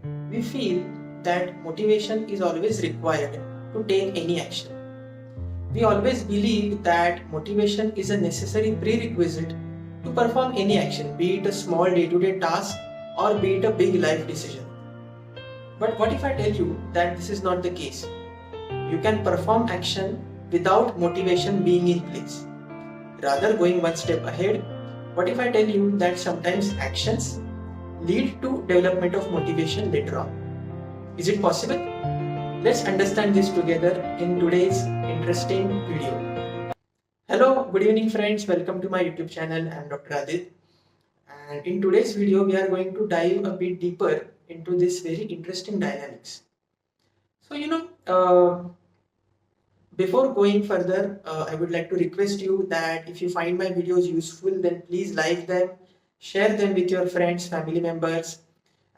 we feel that motivation is always required to take any action. We always believe that motivation is a necessary prerequisite to perform any action, be it a small day-to-day task or be it a big life decision. But what if I tell you that this is not the case? You can perform action without motivation being in place. Rather, going one step ahead, what if I tell you that sometimes actions lead to development of motivation later on? Is it possible? Let's understand this together in today's interesting video. Hello, good evening friends. Welcome to my YouTube channel. I am Dr. Adit. And in today's video, we are going to dive a bit deeper into this very interesting dynamics. So, before going further, I would like to request you that if you find my videos useful, then please like them, share them with your friends, family members,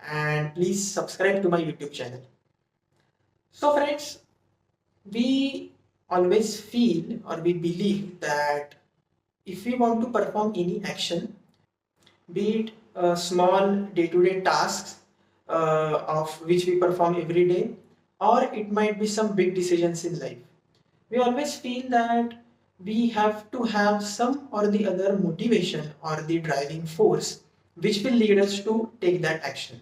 and please subscribe to my YouTube channel. So friends, we always feel or we believe that if we want to perform any action, be it small day-to-day tasks of which we perform every day, or it might be some big decisions in life, we always feel that we have to have some or the other motivation or the driving force which will lead us to take that action.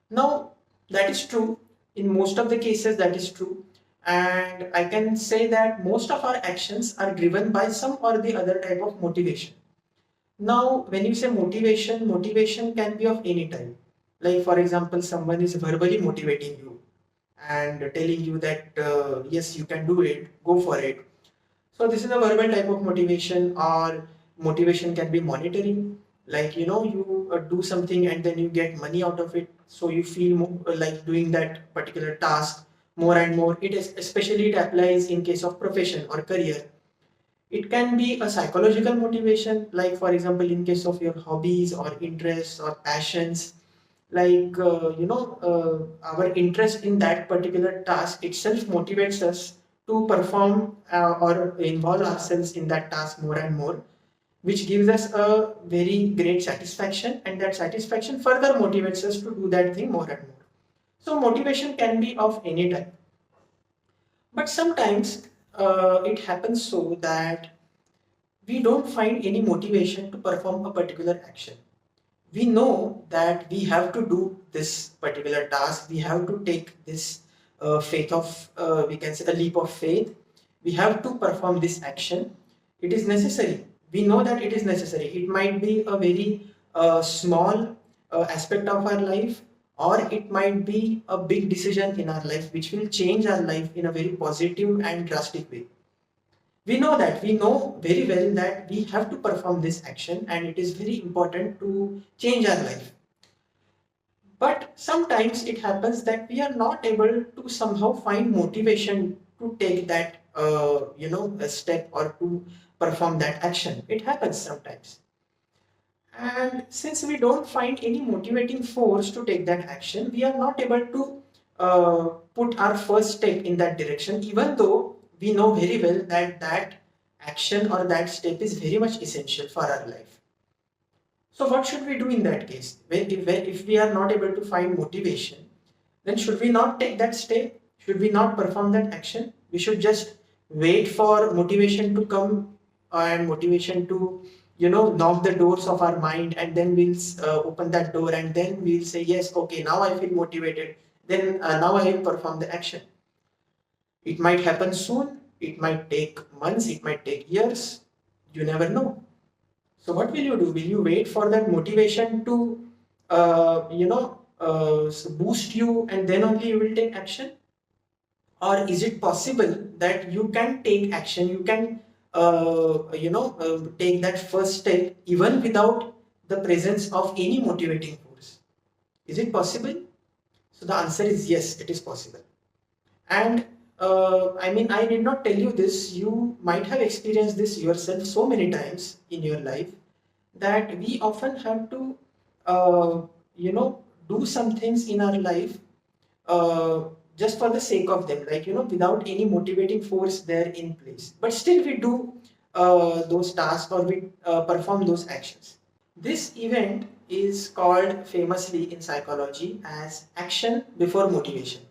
Now, that is true. In most of the cases, that is true. And I can say that most of our actions are driven by some or the other type of motivation. Now, when you say motivation, motivation can be of any type. Like, for example, someone is verbally motivating you and telling you that, yes, you can do it, go for it. So, this is a verbal type of motivation, or motivation can be monetary. Like, you do something and then you get money out of it. So, you feel like doing that particular task more and more. It is especially it applies in case of profession or career. It can be a psychological motivation, like for example, in case of your hobbies or interests or passions, like our interest in that particular task itself motivates us to perform or involve ourselves in that task more and more, which gives us a very great satisfaction, and that satisfaction further motivates us to do that thing more and more. So motivation can be of any type. But sometimes it happens so that we don't find any motivation to perform a particular action. We know that we have to do this particular task, we have to take this we can say a leap of faith, we have to perform this action. It is necessary. We know that it is necessary. It might be a very small aspect of our life, or it might be a big decision in our life which will change our life in a very positive and drastic way. We know that, we know very well that we have to perform this action and it is very important to change our life. But sometimes it happens that we are not able to somehow find motivation to take that a step or to perform that action. It happens sometimes. And since we don't find any motivating force to take that action, we are not able to put our first step in that direction, even though we know very well that that action or that step is very much essential for our life. So what should we do in that case? If we are not able to find motivation, then should we not take that step? Should we not perform that action? We should just wait for motivation to come and motivation to knock the doors of our mind, and then we'll open that door and then we'll say, yes, okay, now I feel motivated, then now I will perform the action. It might happen soon, it might take months, it might take years, you never know. So what will you do? Will you wait for that motivation to boost you and then only you will take action? Or is it possible that you can take action, you can take that first step even without the presence of any motivating force? Is it possible? So the answer is yes, it is possible. And I did not tell you this, you might have experienced this yourself so many times in your life, that we often have to do some things in our life just for the sake of them, like without any motivating force there in place, but still we do those tasks, or we perform those actions. This event is called famously in psychology as action before motivation.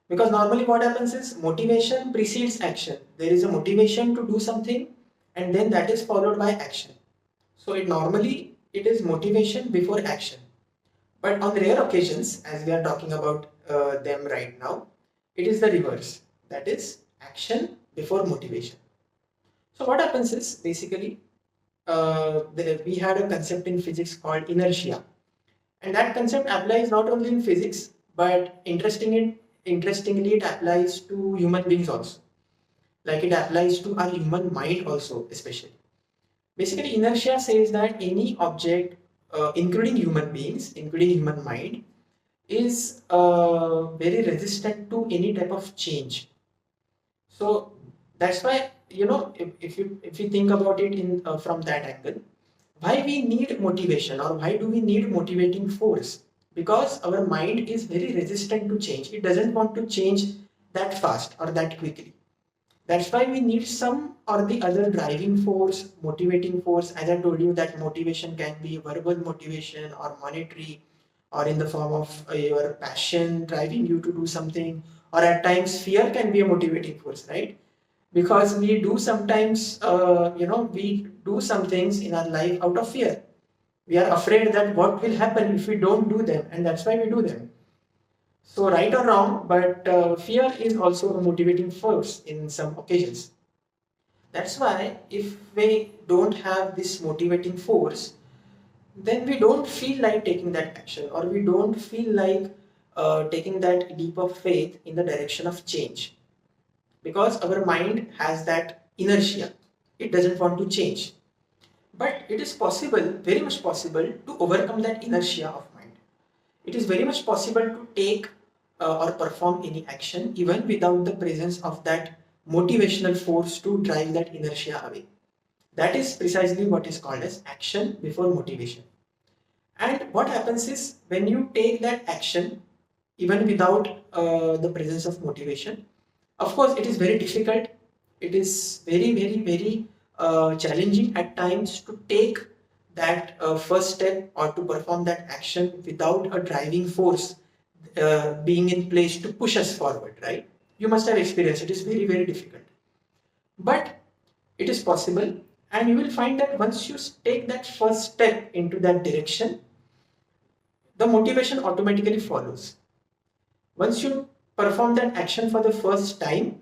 Because normally what happens is motivation precedes action. There is a motivation to do something and then that is followed by action. So it is motivation before action. But on rare occasions, as we are talking about them right now, it is the reverse. That is action before motivation. So what happens is basically we had a concept in physics called inertia, and that concept applies not only in physics but interestingly it applies to human beings also. Like it applies to our human mind also, especially. Basically, inertia says that any object, including human beings, including human mind, is very resistant to any type of change. So that's why, if you think about it in from that angle, why we need motivation or why do we need motivating force? Because our mind is very resistant to change. It doesn't want to change that fast or that quickly. That's why we need some or the other driving force, motivating force. As I told you, that motivation can be verbal motivation or monetary, or in the form of your passion driving you to do something, or at times fear can be a motivating force, right? Because we do sometimes, we do some things in our life out of fear. We are afraid that what will happen if we don't do them, and that's why we do them. So, right or wrong, but fear is also a motivating force in some occasions. That's why if we don't have this motivating force, then we don't feel like taking that action, or we don't feel like taking that leap of faith in the direction of change, because our mind has that inertia. It doesn't want to change. But it is possible, very much possible, to overcome that inertia of mind. It is very much possible to take or perform any action even without the presence of that motivational force to drive that inertia away. That is precisely what is called as action before motivation. And what happens is when you take that action even without the presence of motivation, of course, it is very difficult. It is very challenging at times to take that first step or to perform that action without a driving force being in place to push us forward, right? You must have experienced it is very difficult. But it is possible, and you will find that once you take that first step into that direction, the motivation automatically follows. Once you perform that action for the first time,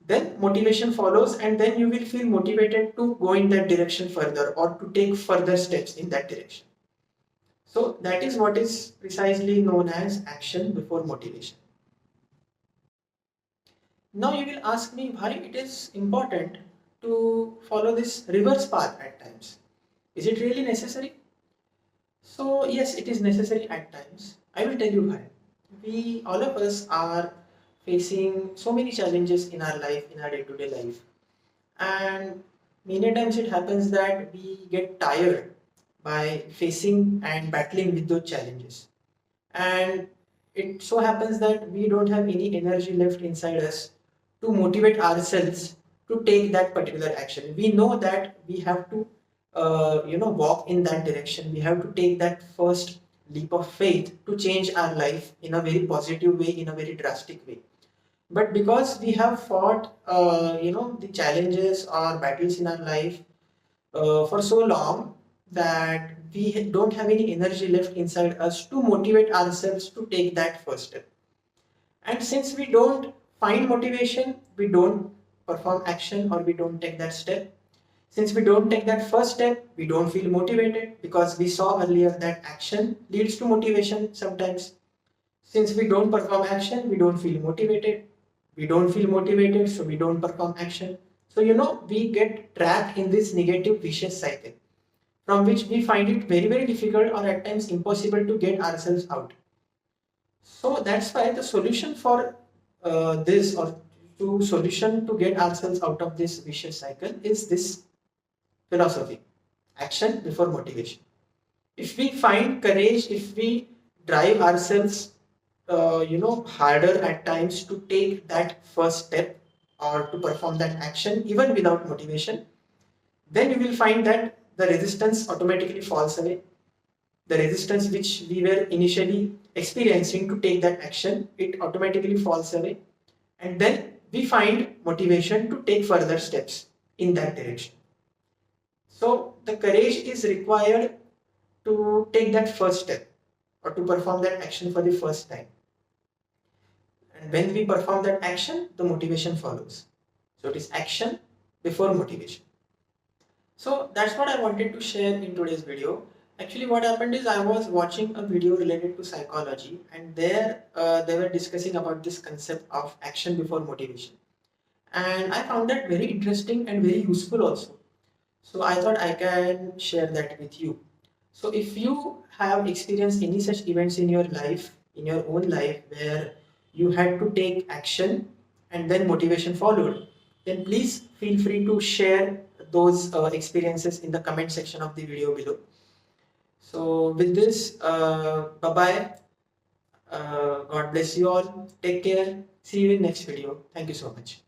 then motivation follows, and then you will feel motivated to go in that direction further or to take further steps in that direction. So that is what is precisely known as action before motivation. Now you will ask me why it is important to follow this reverse path at times. Is it really necessary? So yes, it is necessary at times. I will tell you why. We, all of us, are facing so many challenges in our life, in our day-to-day life. And many times it happens that we get tired by facing and battling with those challenges. And it so happens that we don't have any energy left inside us to motivate ourselves to take that particular action. We know that we have to, walk in that direction. We have to take that first leap of faith to change our life in a very positive way, in a very drastic way. But because we have fought, the challenges or battles in our life for so long that we don't have any energy left inside us to motivate ourselves to take that first step. And since we don't find motivation, we don't perform action or we don't take that step. Since we don't take that first step, we don't feel motivated because we saw earlier that action leads to motivation sometimes. Since we don't perform action, we don't feel motivated. We don't feel motivated, so we don't perform action. So, we get trapped in this negative vicious cycle from which we find it very difficult or at times impossible to get ourselves out. So that's why the solution for this or to solution to get ourselves out of this vicious cycle is this philosophy: action before motivation. If we find courage, if we drive ourselves, harder at times to take that first step or to perform that action even without motivation, then you will find that the resistance automatically falls away. the resistance which we were initially experiencing to take that action, it automatically falls away. And then we find motivation to take further steps in that direction. So the courage is required to take that first step or to perform that action for the first time. And when we perform that action, the motivation follows. So it is action before motivation. So that's what I wanted to share in today's video. Actually, what happened is I was watching a video related to psychology, and there they were discussing about this concept of action before motivation. And I found that very interesting and very useful also. So I thought I can share that with you. So if you have experienced any such events in your life, in your own life, where you had to take action and then motivation followed, then please feel free to share those experiences in the comment section of the video below. So with this, bye bye. God bless you all. Take care. See you in next video. Thank you so much.